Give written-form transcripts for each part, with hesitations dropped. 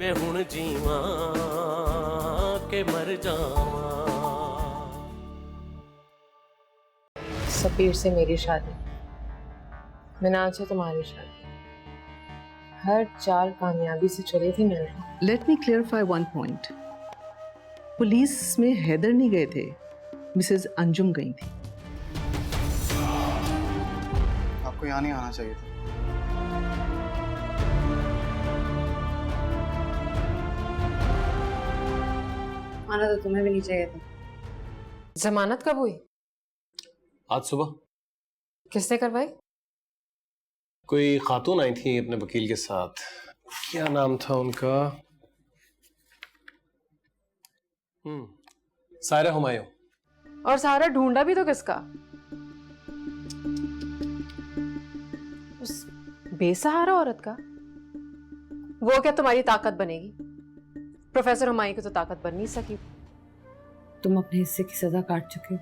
मैं हुण जीवा के मर जावा। सफीर से मेरी शादी, मिनाल से तुम्हारी शादी, हर चाल कामयाबी से चली थी मिल रहा। Let me clarify one point. Police में हैदर नहीं गए थे, मिसेस अंजुम गई थी। आपको यहाँ नहीं आना चाहिए था। आना तो तुम्हें भी नहीं चाहिए था। जमानत कब हुई? आज सुबह। किसने करवाई? कोई खातून आई थी अपने वकील के साथ, क्या नाम था उनका? सायरा हुमायूं। और सारा ढूंढा भी तो किसका? उस बेसहारा औरत का। वो क्या तुम्हारी ताकत बनेगी? प्रोफेसर हुमायूं की तो ताकत बन नहीं सकी। तुम अपने हिस्से की सजा काट चुके हो।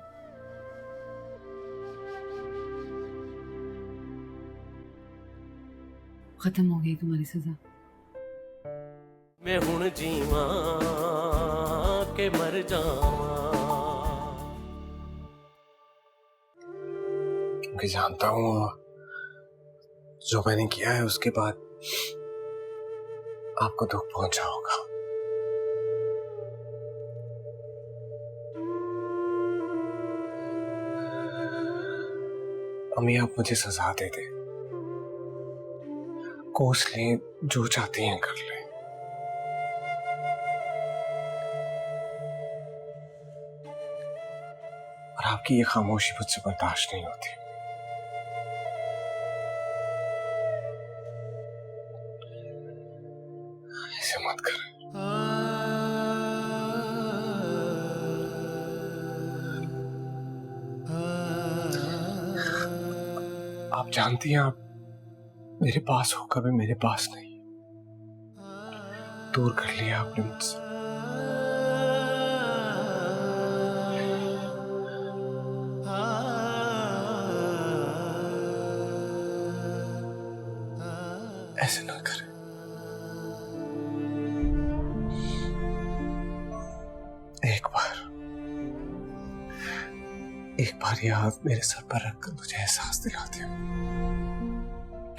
खत्म हो गई तुम्हारी सजा। मैं हुण जीवा के मर जावा। क्योंकि जानता हूं जो मैंने किया है उसके बाद आपको दुख पहुंचा होगा। अम्मी आप मुझे सजा दे दे, कोस लें, जो चाहती हैं कर लें। और आपकी ये खामोशी मुझसे बर्दाश्त नहीं होती। ऐसे मत कर। आप जानती हैं आप मेरे पास हो, कभी मेरे पास नहीं। दूर कर लिया आपने मुझसे। ऐसे ना करें। एक बार ये हाथ मेरे सर पर रखकर मुझे एहसास दिलाते हो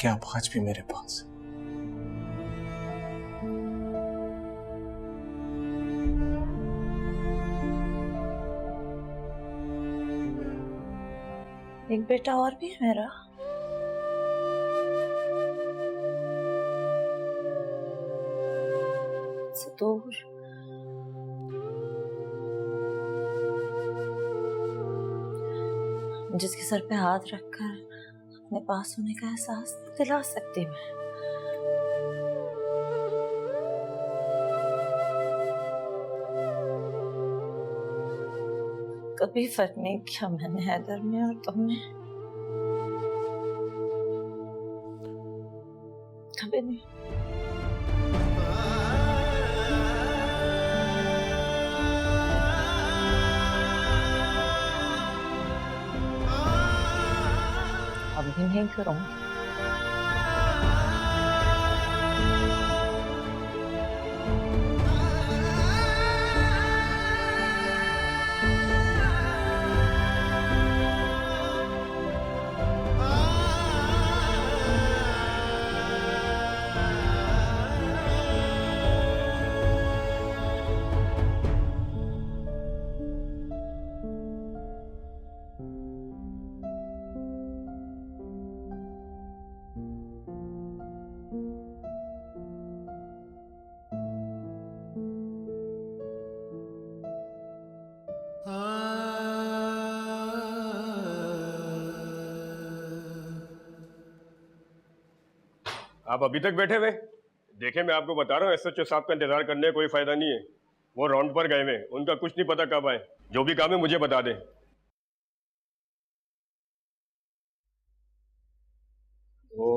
कि आप आज भी मेरे पास हैं। एक बेटा और भी है मेरा। दूर जिसके सर पे हाथ रखकर अपने पास होने का एहसास दिला सकती मैं। कभी फर्क नहीं किया मैंने हैदर में और तुम में, कभी नहीं। अब भी नहीं करूंगी। आप अभी तक बैठे हुए? देखे, मैं आपको बता रहा हूँ एसएचओ साहब का इंतजार करने का कोई फायदा नहीं है। वो राउंड पर गए हुए, उनका कुछ नहीं पता कब आए। जो भी काम है मुझे बता दें। वो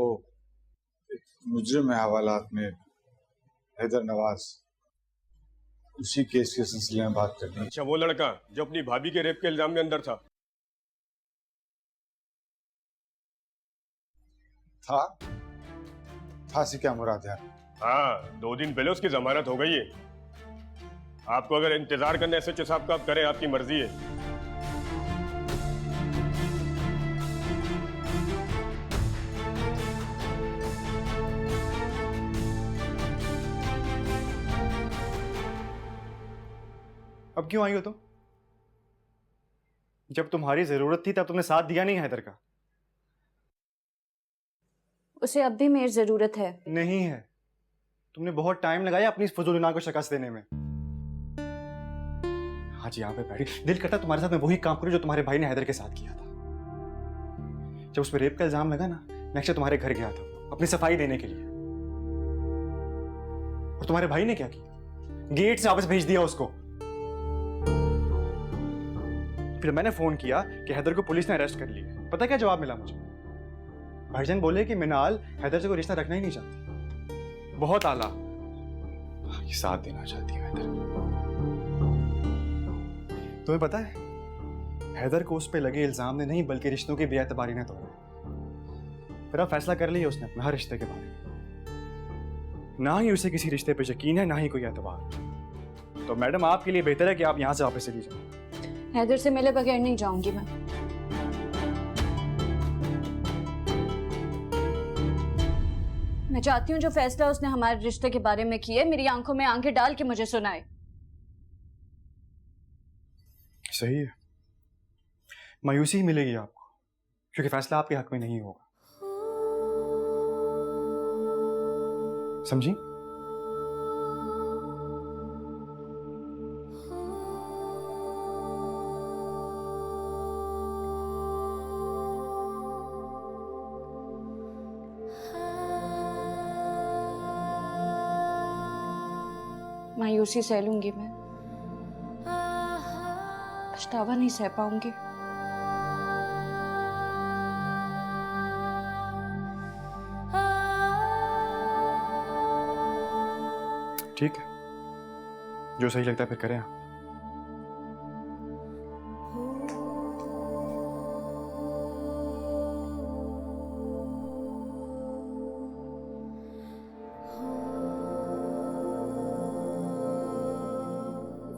मुजरिम है हवालात में, हैदर नवाज, उसी केस के सिलसिले में बात करनी है। अच्छा, वो लड़का जो अपनी भाभी के रेप के इल्जाम में अंदर था? था से क्या मुराद है? हाँ, 2 दिन पहले उसकी जमानत हो गई है। आपको अगर इंतजार करना SHO साहब का, आप करें, आपकी मर्जी है। अब क्यों आई हो तुम? जब तुम्हारी जरूरत थी तब तुमने साथ दिया नहीं हैदर का। उसे अब भी मेरी जरूरत है। नहीं है। तुमने बहुत टाइम लगाया अपनी इस फजूल को शिकस्त देने में। आज यहाँ पे बैठी, दिल करता तुम्हारे साथ मैं वही काम करूं जो तुम्हारे भाई ने हैदर के साथ किया था। जब उस पर रेप का इल्जाम लगा ना, मैं अक्सर तुम्हारे घर गया था अपनी सफाई देने के लिए। और तुम्हारे भाई ने क्या किया? गेट से वापस भेज दिया उसको। फिर मैंने फोन किया कि हैदर को पुलिस ने अरेस्ट कर लिया। पता क्या जवाब मिला मुझे? भाईजान बोले कि मिनाल हैदर से कोई रिश्ता रखना ही नहीं चाहती। बहुत आला ये साथ देना चाहती है हैदर। तुम्हें पता है, हैदर को उस पे लगे इल्जाम ने नहीं बल्कि रिश्तों की बेएतबारी ने तोड़ा। फिर अब फैसला कर लिया उसने अपने हर रिश्ते के बारे में। ना ही उसे किसी रिश्ते पे यकीन है, ना ही कोई एतबार। तो मैडम, आपके लिए बेहतर है कि आप यहां से वापस चली जाओ। हैदर से मिले बगैर नहीं जाऊंगी मैं। मैं चाहती हूँ जो फैसला उसने हमारे रिश्ते के बारे में किया, मेरी आंखों में आंखें डाल के मुझे सुनाए। सही है, मायूसी ही मिलेगी आपको, क्योंकि फैसला आपके हक में नहीं होगा। समझी? मायूसी सह लूंगी मैं, पछतावा नहीं सह पाऊंगी। ठीक है, जो सही लगता है फिर करें आप।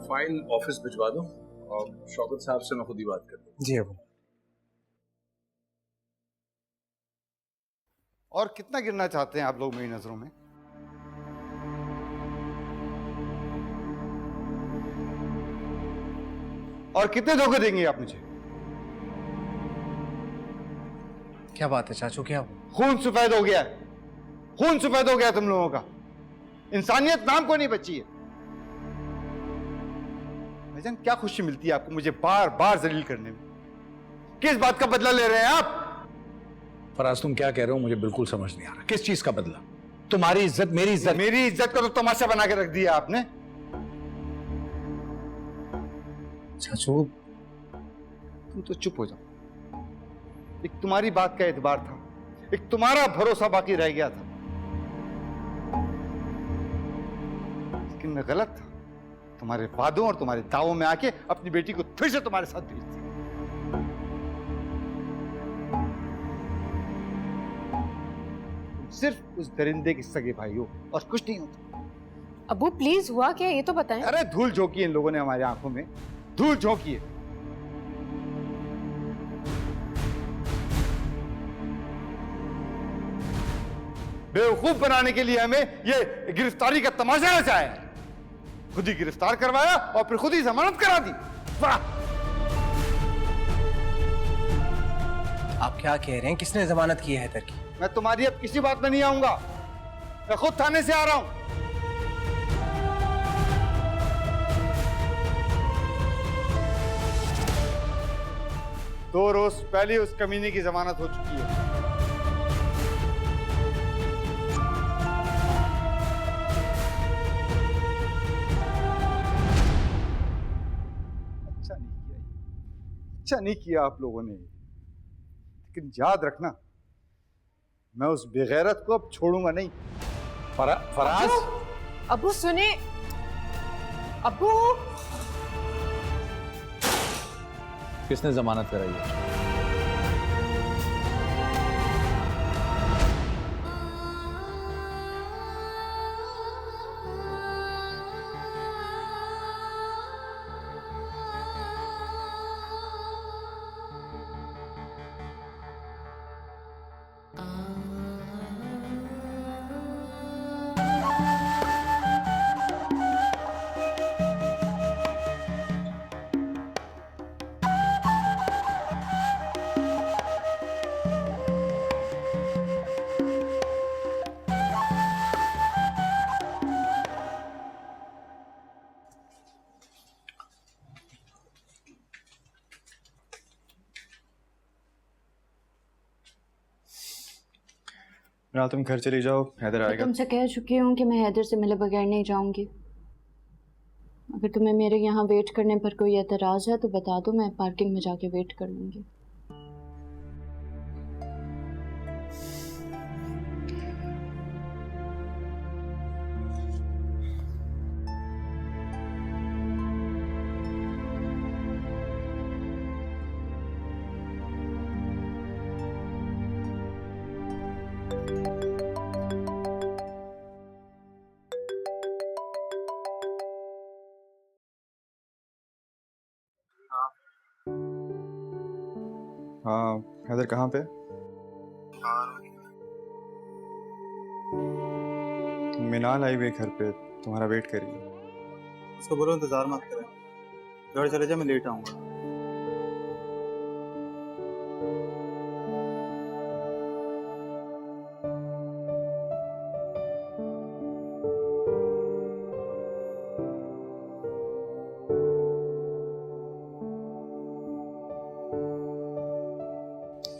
फाइल ऑफिस भिजवा दो और शौकत साहब से मैं खुद ही बात कर लूँ। जी अबू। और कितना गिरना चाहते हैं आप लोग मेरी नजरों में? और कितने धोखे देंगे आप मुझे? क्या बात है चाचू, क्या हुआ? खून सफेद हो गया है, खून सफेद हो गया तुम लोगों का। इंसानियत नाम को नहीं बची है। भाईजान, क्या खुशी मिलती है आपको मुझे बार बार जलील करने में? किस बात का बदला ले रहे हैं आप? फराज, तुम क्या कह रहे हो मुझे बिल्कुल समझ नहीं आ रहा। किस चीज का बदला? तुम्हारी इज्जत, मेरी इज्जत? मेरी इज्जत को तो तमाशा बना के रख दिया आपने। चाचू, तुम तो चुप हो जाओ। एक तुम्हारी बात का एतबार था, एक तुम्हारा भरोसा बाकी रह गया था, लेकिन मैं गलत था। तुम्हारे वादों और तुम्हारे दावों में आके अपनी बेटी को फिर से तुम्हारे साथ भेज दिया। तुम सिर्फ उस दरिंदे के सगे भाई हो और कुछ नहीं होता। अबू प्लीज, हुआ क्या ये तो बताएं। अरे धूल झोंकी है इन लोगों ने हमारी आंखों में, धूल झोंकी है। बेवकूफ बनाने के लिए हमें ये गिरफ्तारी का तमाशा रचाया है। खुद ही गिरफ्तार करवाया और फिर खुद ही जमानत करा दी। वाह! आप क्या कह रहे हैं? किसने जमानत की है हैदर की? मैं तुम्हारी अब किसी बात में नहीं आऊंगा। मैं खुद थाने से आ रहा हूं। 2 रोज पहले उस कमीने की जमानत हो चुकी है। अच्छा नहीं किया आप लोगों ने, लेकिन याद रखना, मैं उस बेगैरत को अब छोड़ूंगा नहीं। फराज, अबू सुने। अबू, किसने जमानत कराई है? फिलहाल तुम घर चली जाओ, हैदर आएगा। तुमसे कह चुकी हूँ कि मैं हैदर से मिले बगैर नहीं जाऊंगी। अगर तुम्हें मेरे यहाँ वेट करने पर कोई एतराज़ है तो बता दो, मैं पार्किंग में जाके वेट कर लूँगी। हाँ हैदर कहाँ पे? मिनाल आई हुई घर पे, तुम्हारा वेट कर रही है। उसको बोलो इंतजार मत करें, घर चले जाए, मैं लेट आऊँगा।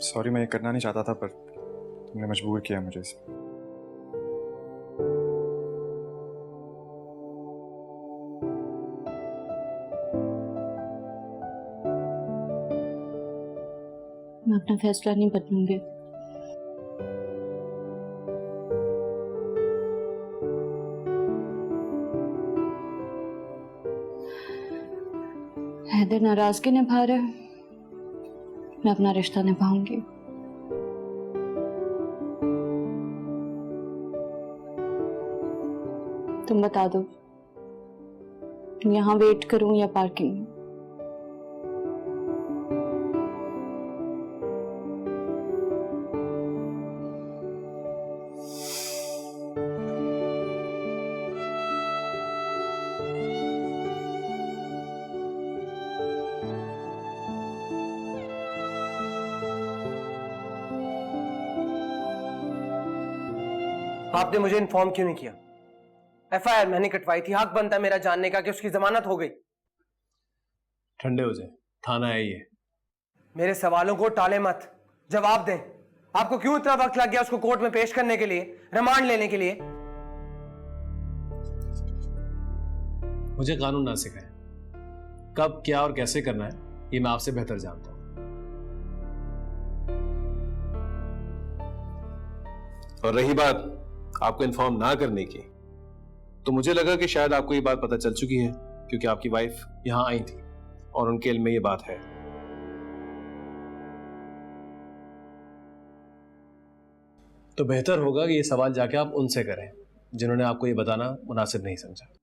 सॉरी, मैं ये करना नहीं चाहता था पर तुमने मजबूर किया मुझे इस पे। मैं अपना फैसला नहीं बदलूंगी। हैदर नाराजगी निभा रहे, मैं अपना रिश्ता निभाऊंगी। तुम बता दो, यहाँ वेट करूं या पार्किंग में? आपने मुझे इन्फॉर्म क्यों नहीं किया? एफआईआर मैंने कटवाई थी, हक बनता है मेरा जानने का कि उसकी जमानत हो गई। ठंडे हो जाए, थाना है ये। मेरे सवालों को टाले मत, जवाब दें। आपको क्यों इतना वक्त लग गया उसको कोर्ट में पेश करने के लिए, रिमांड लेने के लिए? मुझे कानून ना सिखाए, कब क्या और कैसे करना है ये मैं आपसे बेहतर जानता हूं। और रही बात आपको इन्फॉर्म ना करने की, तो मुझे लगा कि शायद आपको ये बात पता चल चुकी है, क्योंकि आपकी वाइफ यहां आई थी और उनके इल्म में ये बात है। तो बेहतर होगा कि ये सवाल जाके आप उनसे करें जिन्होंने आपको ये बताना मुनासिब नहीं समझा।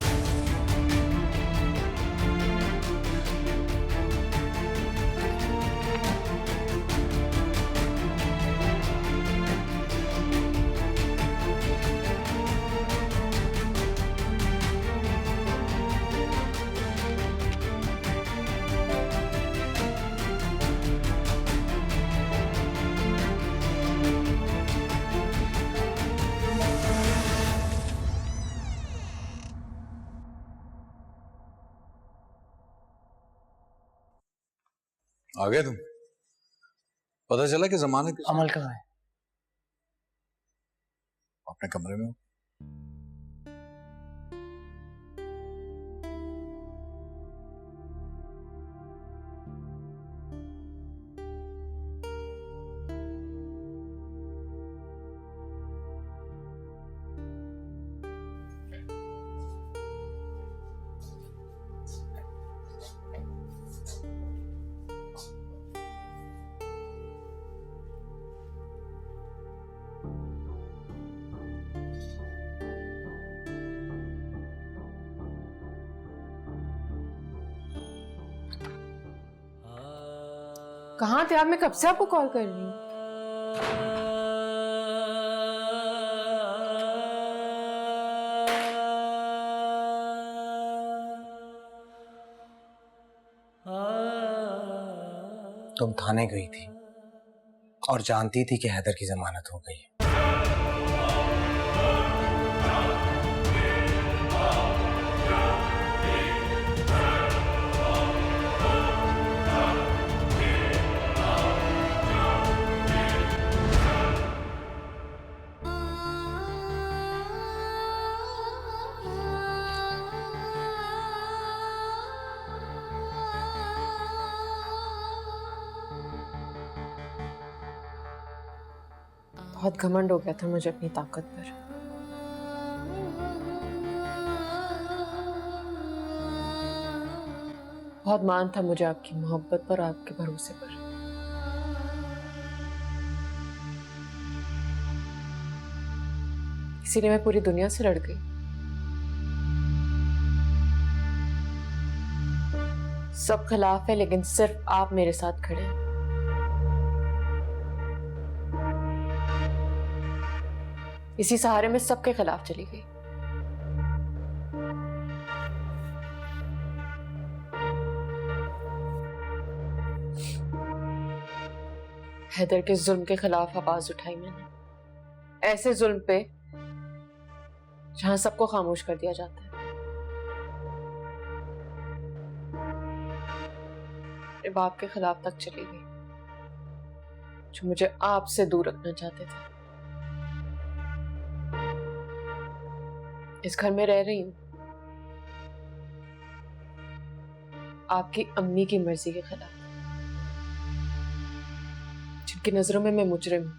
आ गए तुम? पता चला कि जमानत अमल कहाँ है? अपने कमरे में हो। कहाँ थे आप? मैं कब से आपको कॉल कर रही हूँ। तुम थाने गई थी और जानती थी कि हैदर की जमानत हो गई। बहुत घमंड हो गया था मुझे अपनी ताकत पर। बहुत मान था मुझे आपकी मोहब्बत पर, आपके भरोसे पर। इसीलिए मैं पूरी दुनिया से लड़ गई। सब खिलाफ है लेकिन सिर्फ आप मेरे साथ खड़े हैं। इसी सहारे में सबके खिलाफ चली गई। हैदर के जुल्म के खिलाफ आवाज उठाई मैंने, ऐसे जुल्म पे जहां सबको खामोश कर दिया जाता है। मेरे बाप के खिलाफ तक चली गई, जो मुझे आपसे दूर रखना चाहते थे। इस घर में रह रही हूं आपकी अम्मी की मर्जी के खिलाफ, जिनकी नजरों में मैं मुजरिम हूं।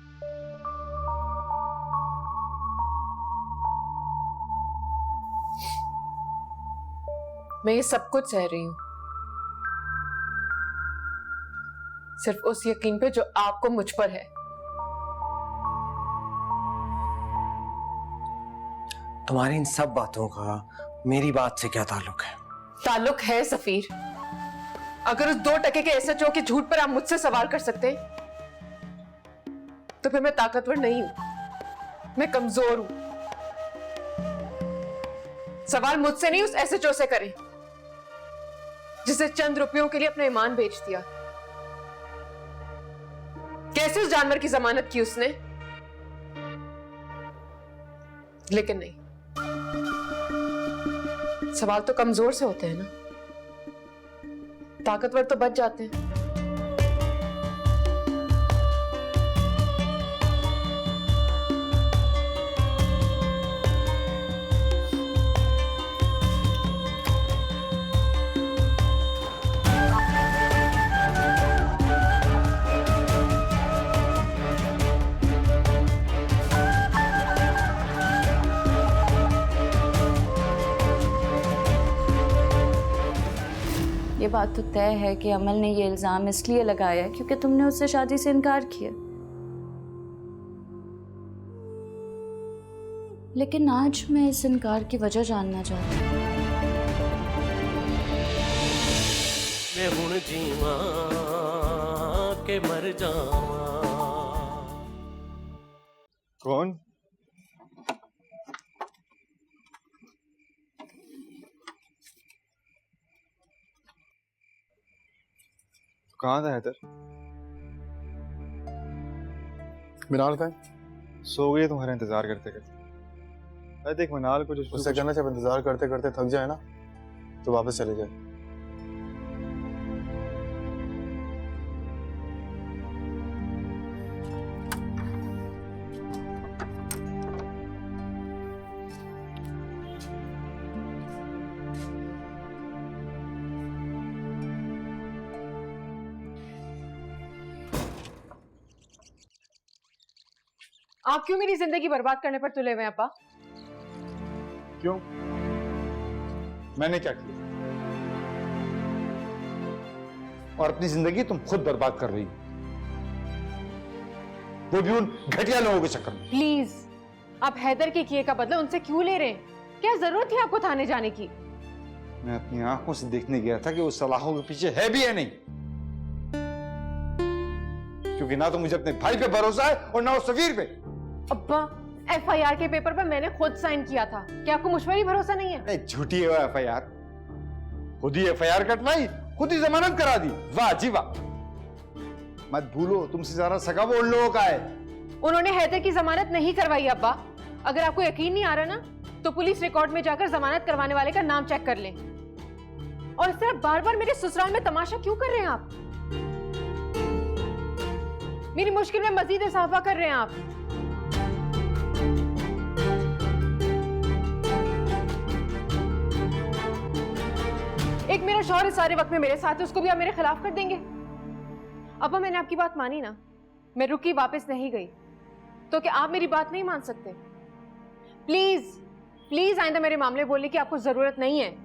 मैं ये सब कुछ सह रही हूं सिर्फ उस यकीन पे जो आपको मुझ पर है। तुम्हारी इन सब बातों का मेरी बात से क्या ताल्लुक है? ताल्लुक है सफीर। अगर उस 2 टके के एसएचओ के झूठ पर आप मुझसे सवाल कर सकते हैं तो फिर मैं ताकतवर नहीं हूं, मैं कमजोर हूं। सवाल मुझसे नहीं उस एसएचओ से करें जिसे चंद रुपयों के लिए अपना ईमान बेच दिया। कैसे उस जानवर की जमानत की उसने? लेकिन नहीं, सवाल तो कमजोर से होते हैं ना, ताकतवर तो बच जाते हैं। ये बात तो तय है कि अमल ने ये इल्जाम इसलिए लगाया है क्योंकि तुमने उससे शादी से इनकार किया। लेकिन आज मैं इस इनकार की वजह जानना चाहती हूँ। मैं हुण जीवा के मर जावा। कौन? कहाँ था हैदर? मिनाल का है? सो गई तुम्हारा इंतजार करते करते। अरे देख मिनाल को जो उससे कहना जब इंतजार करते करते थक जाए ना तो वापस चले जाए। आप क्यों मेरी जिंदगी बर्बाद करने पर तुले हुए हैं अपा? क्यों? मैंने क्या किया? और अपनी जिंदगी तुम खुद बर्बाद कर रही हो, वो भी उन घटिया लोगों के चक्कर में। प्लीज, आप हैदर के किए का बदला उनसे क्यों ले रहे हैं? क्या जरूरत थी आपको थाने जाने की? मैं अपनी आंखों से देखने गया था कि वो सलाखों के पीछे है भी या नहीं, क्योंकि ना तो मुझे अपने भाई पे भरोसा है और ना उस सफीर पे। अब्बा, एफआईआर के पेपर पर मैंने खुद साइन किया था, क्या आपको मुझ पर ही भरोसा नहीं है? नहीं, झूठी है वो एफआईआर। खुद ही एफआईआर कटवाई, खुद ही जमानत करा दी। वाह जी वाह। मत भूलो तुमसे ज्यादा सगा वो उन लोगों का है। उन्होंने हैदर की जमानत नहीं करवाई अब्बा। अगर आपको यकीन नहीं आ रहा ना तो पुलिस रिकॉर्ड में जाकर जमानत करवाने वाले का नाम चेक कर लें। और इस तरह बार बार मेरे ससुराल में तमाशा क्यों कर रहे हैं आप? मेरी मुश्किल में मजीद इजाफा कर रहे हैं आप। एक मेरा शौहर इस सारे वक्त में मेरे साथ है, उसको भी आप मेरे खिलाफ कर देंगे? अब्बा, मैंने आपकी बात मानी ना, मैं रुकी, वापस नहीं गई। तो क्या आप मेरी बात नहीं मान सकते? प्लीज प्लीज आइंदा मेरे मामले बोलने की आपको जरूरत नहीं है।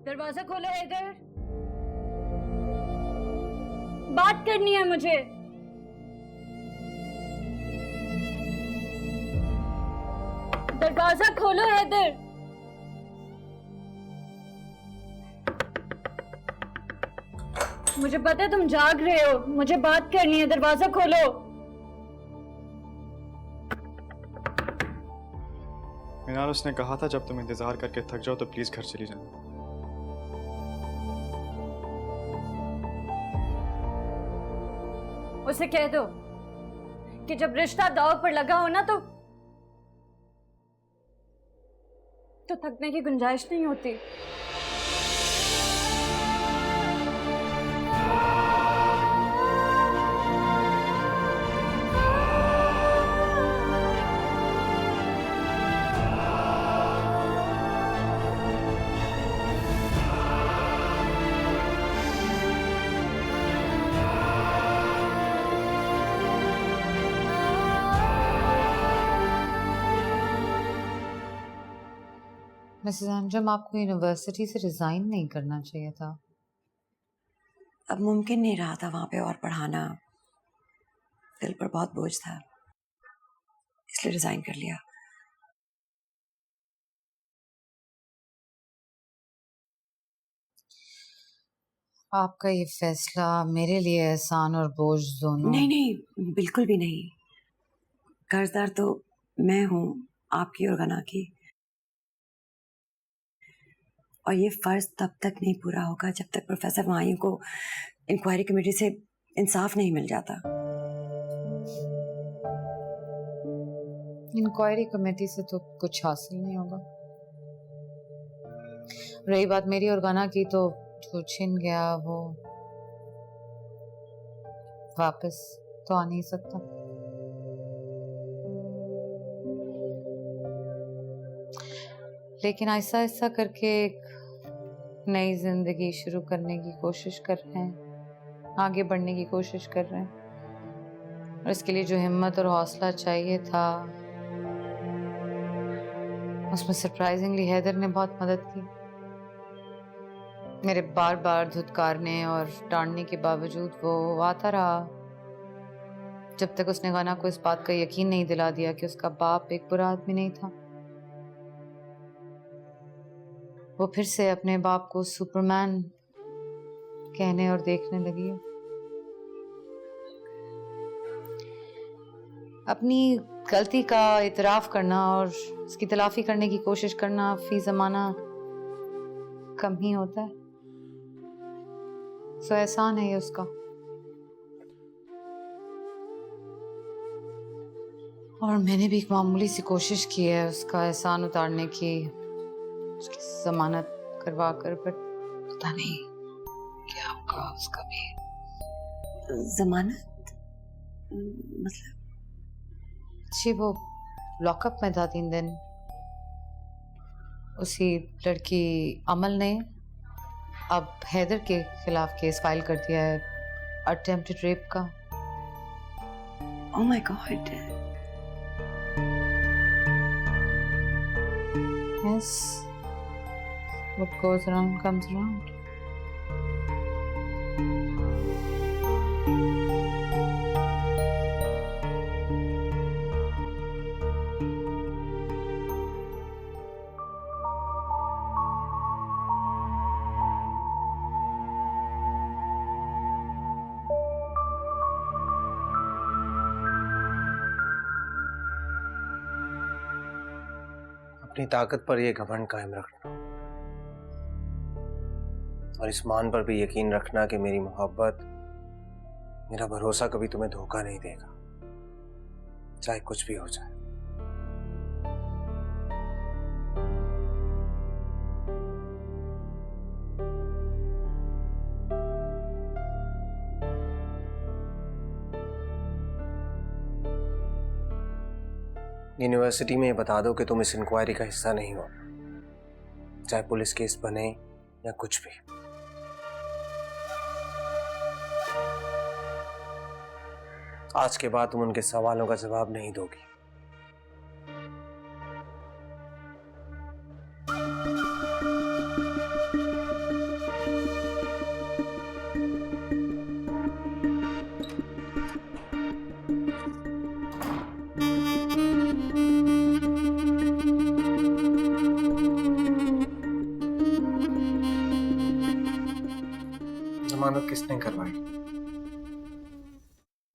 दरवाजा खोलो हैदर, बात करनी है मुझे। दरवाजा खोलो हैदर। मुझे पता है तुम जाग रहे हो, मुझे बात करनी है, दरवाजा खोलो। मीनाल, उसने कहा था जब तुम इंतजार करके थक जाओ तो प्लीज घर चली जाना। उसे कह दो कि जब रिश्ता दांव पर लगा हो ना तो थकने की गुंजाइश नहीं होती। मिसेस अंजुम, आपको यूनिवर्सिटी से रिजाइन नहीं करना चाहिए था। अब मुमकिन नहीं रहा था वहां पे और पढ़ाना, दिल पर बहुत बोझ था, इसलिए रिजाइन कर लिया। आपका ये फैसला मेरे लिए एहसान और बोझ दोनों। नहीं नहीं, बिल्कुल भी नहीं। कर्जदार तो मैं हूँ, आपकी और गना की, और ये फर्ज तब तक नहीं पूरा होगा जब तक प्रोफेसर मायूं को इंक्वायरी कमेटी से इंसाफ नहीं मिल जाता। इंक्वायरी कमेटी से तो कुछ हासिल नहीं होगा। रही बात मेरी और गना की, तो जो छिन गया वो वापस तो आ नहीं सकता। लेकिन ऐसा ऐसा करके एक नई जिंदगी शुरू करने की कोशिश कर रहे हैं, आगे बढ़ने की कोशिश कर रहे हैं, और इसके लिए जो हिम्मत और हौसला चाहिए था उसमें सरप्राइजिंगली हैदर ने बहुत मदद की। मेरे बार बार धुतकारने और डांटने के बावजूद वो आता रहा जब तक उसने गना को इस बात का यकीन नहीं दिला दिया कि उसका बाप एक बुरा आदमी नहीं था। वो फिर से अपने बाप को सुपरमैन कहने और देखने लगी है। अपनी गलती का इतराफ करना और उसकी तलाफी करने की कोशिश करना फी जमाना कम ही होता है। सो एहसान है ये उसका। और मैंने भी एक मामूली सी कोशिश की है उसका एहसान उतारने की, उसकी जमानत करवा कर, पर पता नहीं क्या होगा उसका भी। जमानत? मतलब जी वो लॉकअप में था 3 दिन। उसी लड़की अमल ने अब हैदर के खिलाफ केस फाइल कर दिया है, अटेम्प्टेड रेप का। Oh my God. Yes, what goes around comes around. अपनी ताकत पर यह घमंड कायम रखना और इस मान पर भी यकीन रखना कि मेरी मोहब्बत, मेरा भरोसा कभी तुम्हें धोखा नहीं देगा, चाहे कुछ भी हो जाए। यूनिवर्सिटी में ये बता दो कि तुम इस इंक्वायरी का हिस्सा नहीं हो, चाहे पुलिस केस बने या कुछ भी। आज के बाद तुम उनके सवालों का जवाब नहीं दोगी। जमानत किसने करवाई?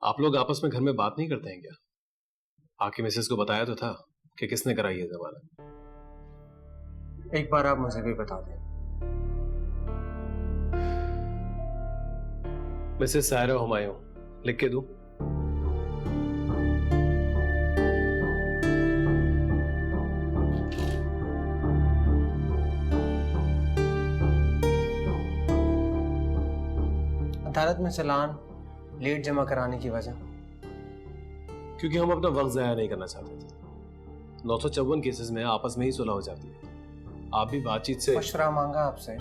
आप लोग आपस में घर में बात नहीं करते हैं क्या? आपकी मिसेस को बताया तो था कि किसने कराई है जमानत। एक बार आप मुझे भी बता दें। मिसेस सायरा हुमायूं, लिख के दूं? अदालत में चालान लेट जमा कराने की वजह? क्योंकि हम अपना वक्त जाया नहीं करना चाहते थे। 954 केसेस में आपस में ही सुलह हो जाती है। आप भी बातचीत से मशवरा मांगा आपसे,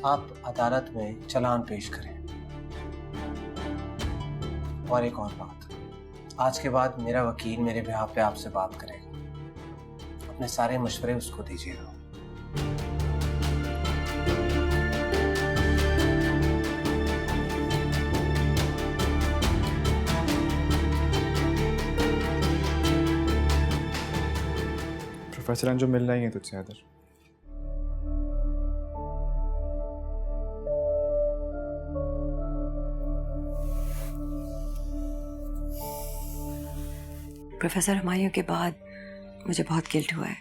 आप अदालत में चालान पेश करें। और एक और बात, आज के बाद मेरा वकील मेरे बिहाफ पे आपसे बात करेगा, अपने सारे मशवरे उसको दीजिएगा। प्रोफेसर अंजुम मिलना ही है तुझसे हैदर। प्रोफेसर हुमायूं के बाद मुझे बहुत गिल्ट हुआ है।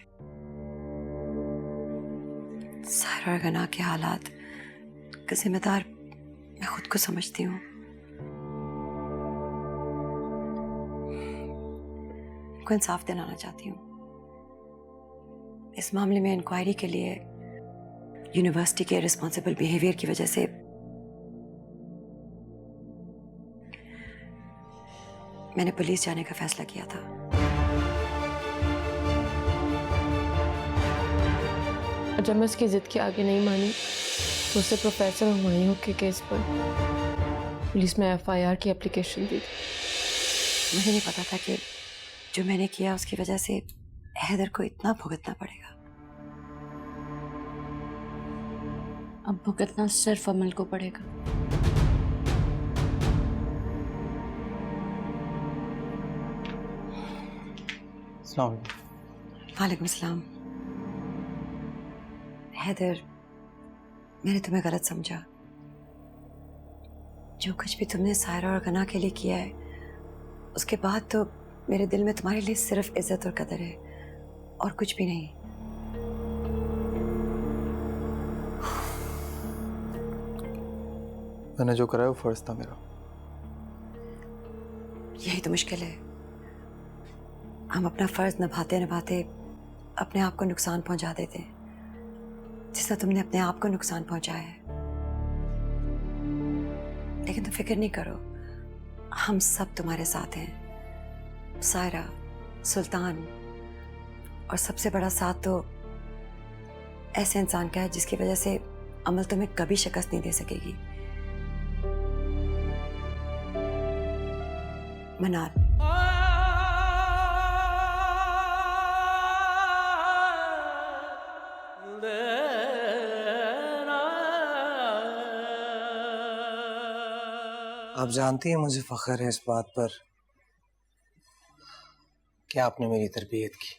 सायरा और गना के हालात का जिम्मेदार मैं खुद को समझती हूँ। उनको इंसाफ दिलाना चाहती हूँ। इस मामले में इंक्वायरी के लिए यूनिवर्सिटी के रिस्पॉन्सिबल बिहेवियर की वजह से मैंने पुलिस जाने का फैसला किया था। जब मैं उसकी जिद के आगे नहीं मानी तो उससे प्रोफेसर हुमायूं के केस पर पुलिस में FIR की एप्लीकेशन दी। मुझे नहीं पता था कि जो मैंने किया उसकी वजह से हैदर को इतना भुगतना पड़ेगा। अब भुगतना सिर्फ अमल को पड़ेगा। वालेकुम सलाम। हैदर, मैंने तुम्हें गलत समझा। जो कुछ भी तुमने सायरा और गना के लिए किया है, उसके बाद तो मेरे दिल में तुम्हारे लिए सिर्फ इज्जत और कदर है और कुछ भी नहीं। मैंने जो करा है वो फर्ज था मेरा। यही तो मुश्किल है, हम अपना फर्ज निभाते निभाते अपने आप को नुकसान पहुंचा देते हैं, जिससे तुमने अपने आप को नुकसान पहुंचाया है। लेकिन तुम फिक्र नहीं करो, हम सब तुम्हारे साथ हैं। सायरा, सुल्तान, और सबसे बड़ा साथ तो ऐसे इंसान का है जिसकी वजह से अमल तुम्हें कभी शिकस्त नहीं दे सकेगी। मनाल। आप जानती हैं मुझे फख्र है इस बात पर कि आपने मेरी तरबियत की।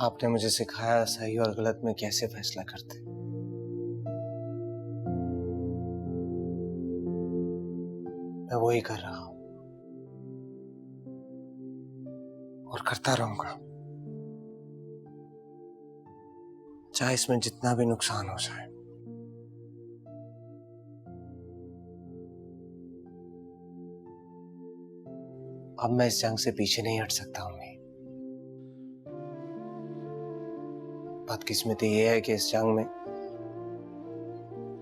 आपने मुझे सिखाया सही और गलत में कैसे फैसला करते। मैं वही कर रहा हूं और करता रहूंगा, चाहे इसमें जितना भी नुकसान हो जाए। अब मैं इस जंग से पीछे नहीं हट सकता हूं। बदकिस्मती ये है कि इस जंग में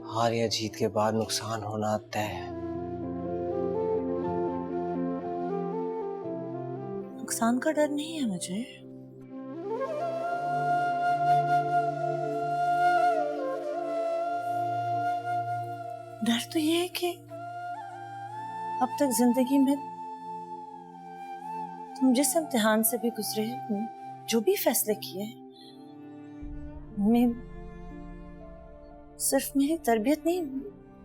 हार या जीत के बाद नुकसान होना तय है। नुकसान का डर नहीं है मुझे। डर तो ये है कि अब तक जिंदगी में तुम जिस इम्तिहान से भी गुजरे, जो भी फैसले किए, मैं सिर्फ मेरी तरबियत नहीं,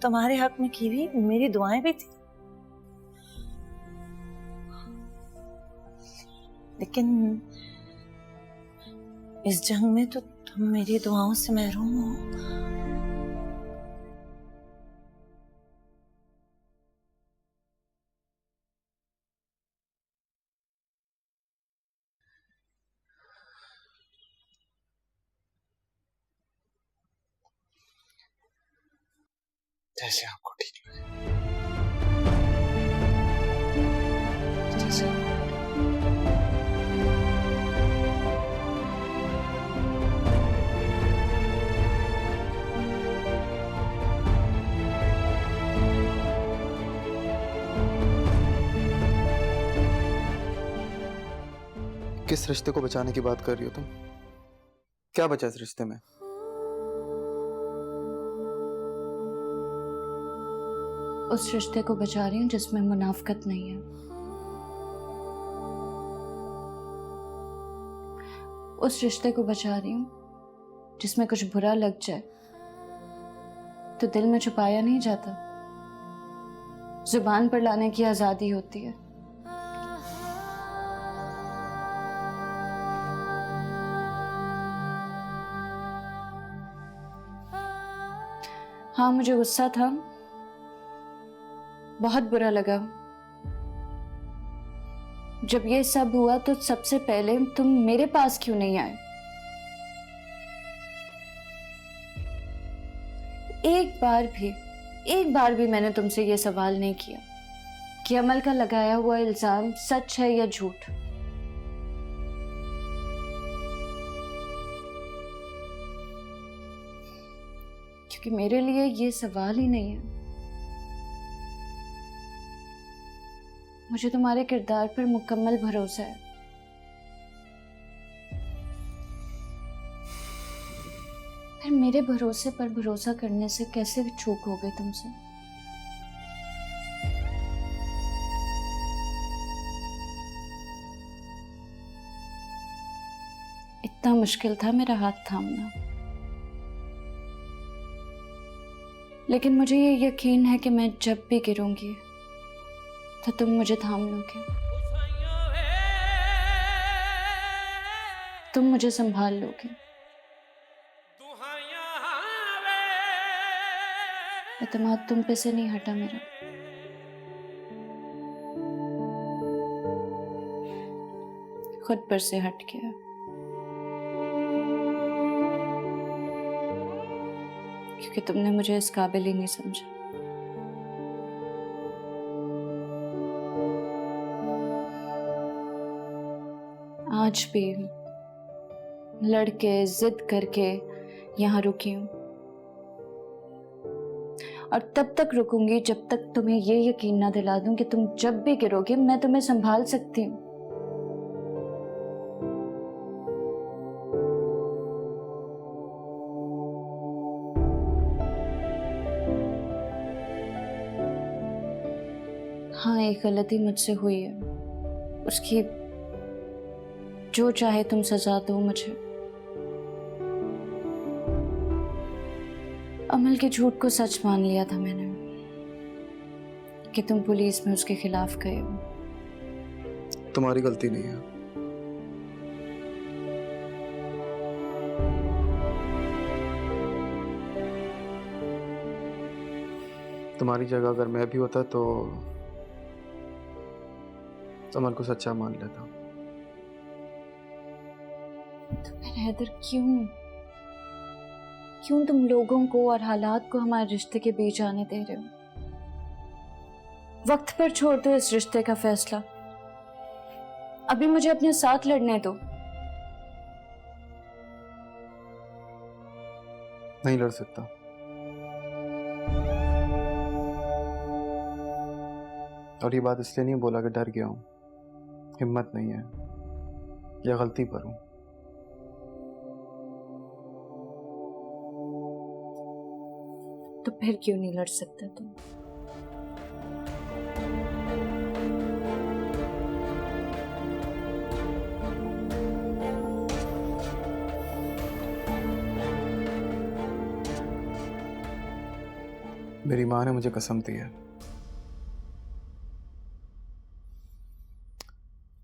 तुम्हारे हक में की हुई मेरी दुआएं भी थी। लेकिन इस जंग में तो तुम मेरी दुआओं से महरूम हो। जैसे आपको ठीक लगे। जैसे किस रिश्ते को बचाने की बात कर रही हो तुम? क्या बचा इस रिश्ते में? उस रिश्ते को बचा रही हूँ जिसमें मुनाफकत नहीं है। उस रिश्ते को बचा रही हूँ जिसमें कुछ बुरा लग जाए तो दिल में छुपाया नहीं जाता, जुबान पर लाने की आजादी होती है। हाँ, मुझे गुस्सा था, बहुत बुरा लगा। जब ये सब हुआ तो सबसे पहले तुम मेरे पास क्यों नहीं आए? एक बार भी मैंने तुमसे ये सवाल नहीं किया कि अमल का लगाया हुआ इल्जाम सच है या झूठ। क्योंकि मेरे लिए ये सवाल ही नहीं है। मुझे तुम्हारे किरदार पर मुकम्मल भरोसा है। फिर मेरे भरोसे पर भरोसा करने से कैसे चूक हो गई तुमसे? इतना मुश्किल था मेरा हाथ थामना, लेकिन मुझे ये यकीन है कि मैं जब भी गिरूंगी तो तुम मुझे थाम लोगे, तुम मुझे संभाल लोगे। एतमाद तुम पे से नहीं हटा मेरा। खुद पर से हट गया। क्योंकि तुमने मुझे इस काबिल ही नहीं समझा। आज भी लड़के जिद करके यहाँ रुकी हूँ और तब तक रुकूंगी जब तक तुम्हें ये यकीन ना दिला दूं कि तुम जब भी गिरोगे मैं तुम्हें संभाल सकती हूँ। हाँ, एक गलती मुझसे हुई है, उसकी जो चाहे तुम सजा दो मुझे। अमल के झूठ को सच मान लिया था मैंने कि तुम पुलिस में उसके खिलाफ गए हो। तुम्हारी गलती नहीं है। तुम्हारी जगह अगर मैं भी होता तो अमल को सच्चा मान लेता। तो फिर हैदर क्यों तुम लोगों को और हालात को हमारे रिश्ते के बीच आने दे रहे हो? वक्त पर छोड़ दो इस रिश्ते का फैसला। अभी मुझे अपने साथ लड़ने दो। नहीं लड़ सकता। और ये बात इसलिए नहीं बोला कि डर गया हूं, हिम्मत नहीं है या गलती पर हूं। तो फिर क्यों नहीं लड़ सकते तुम? मेरी माँ ने मुझे कसम दी है,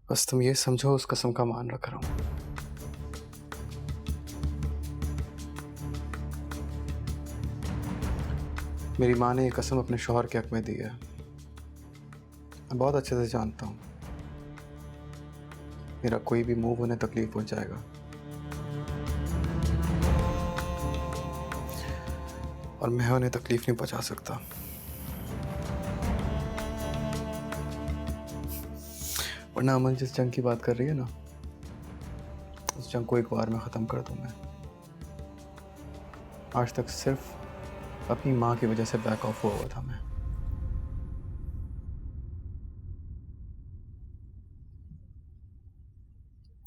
बस तुम ये समझो उस कसम का मान रख रहा हूं। मेरी माँ ने ये कसम अपने शौहर के हक में दी है। मैं बहुत अच्छे से जानता हूं मेरा कोई भी मूव उन्हें तकलीफ पहुंचाएगा, और मैं उन्हें तकलीफ नहीं पहुंचा सकता। वरना अमन जिस जंग की बात कर रही है ना, उस जंग को एक बार में ख़त्म कर दूं मैं। आज तक सिर्फ अपनी माँ की वजह से बैक ऑफ हुआ था मैं।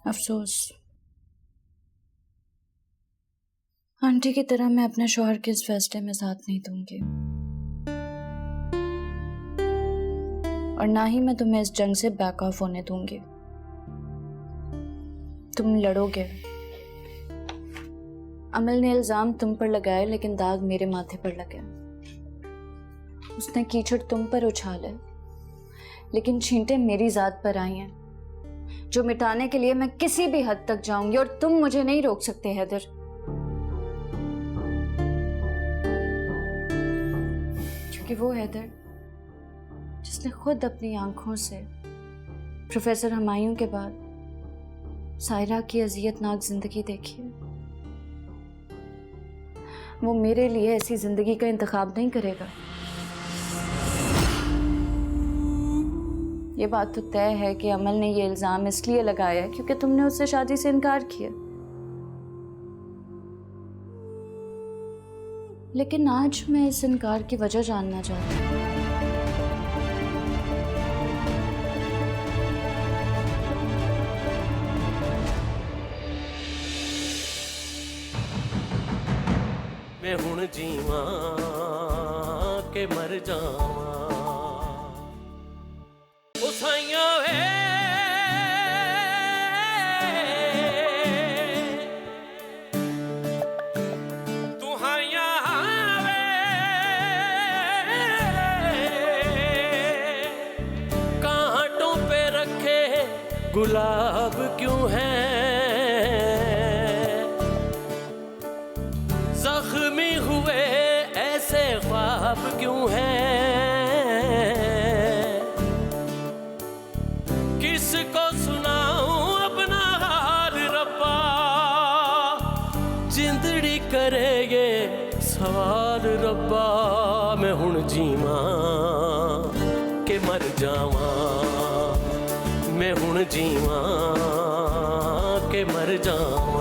अफसोस, आंटी की तरह मैं अपने शौहर के इस फैसले में साथ नहीं दूंगी, और ना ही मैं तुम्हें इस जंग से बैक ऑफ होने दूंगी। तुम लड़ोगे। अमल ने इल्जाम तुम पर लगाया, लेकिन दाग मेरे माथे पर लगे। उसने कीचड़ तुम पर उछाले, लेकिन छींटे मेरी जात पर आई हैं, जो मिटाने के लिए मैं किसी भी हद तक जाऊंगी, और तुम मुझे नहीं रोक सकते हैदर। क्योंकि वो हैदर जिसने खुद अपनी आंखों से प्रोफेसर हुमायूं के बाद सायरा की अजियतनाक जिंदगी देखी है, वो मेरे लिए ऐसी जिंदगी का इंतखाब नहीं करेगा। ये बात तो तय है कि अमल ने ये इल्जाम इसलिए लगाया है क्योंकि तुमने उससे शादी से इनकार किया। लेकिन आज मैं इस इनकार की वजह जानना चाहती हूँ। मैं हुण जीवा के मर जावा उसाइया वे तुहाइया वे कांटों पे रखे गुलाब क्यों है, जख्मी हुए ऐसे ख्वाब क्यों हैं, किसको सुनाऊं अपना हाल रब्बा, जिंदड़ी करे ये सवाल रब्बा। मैं हुण जीवा के मर जावा, मैं हुण जीवा के मर जावा।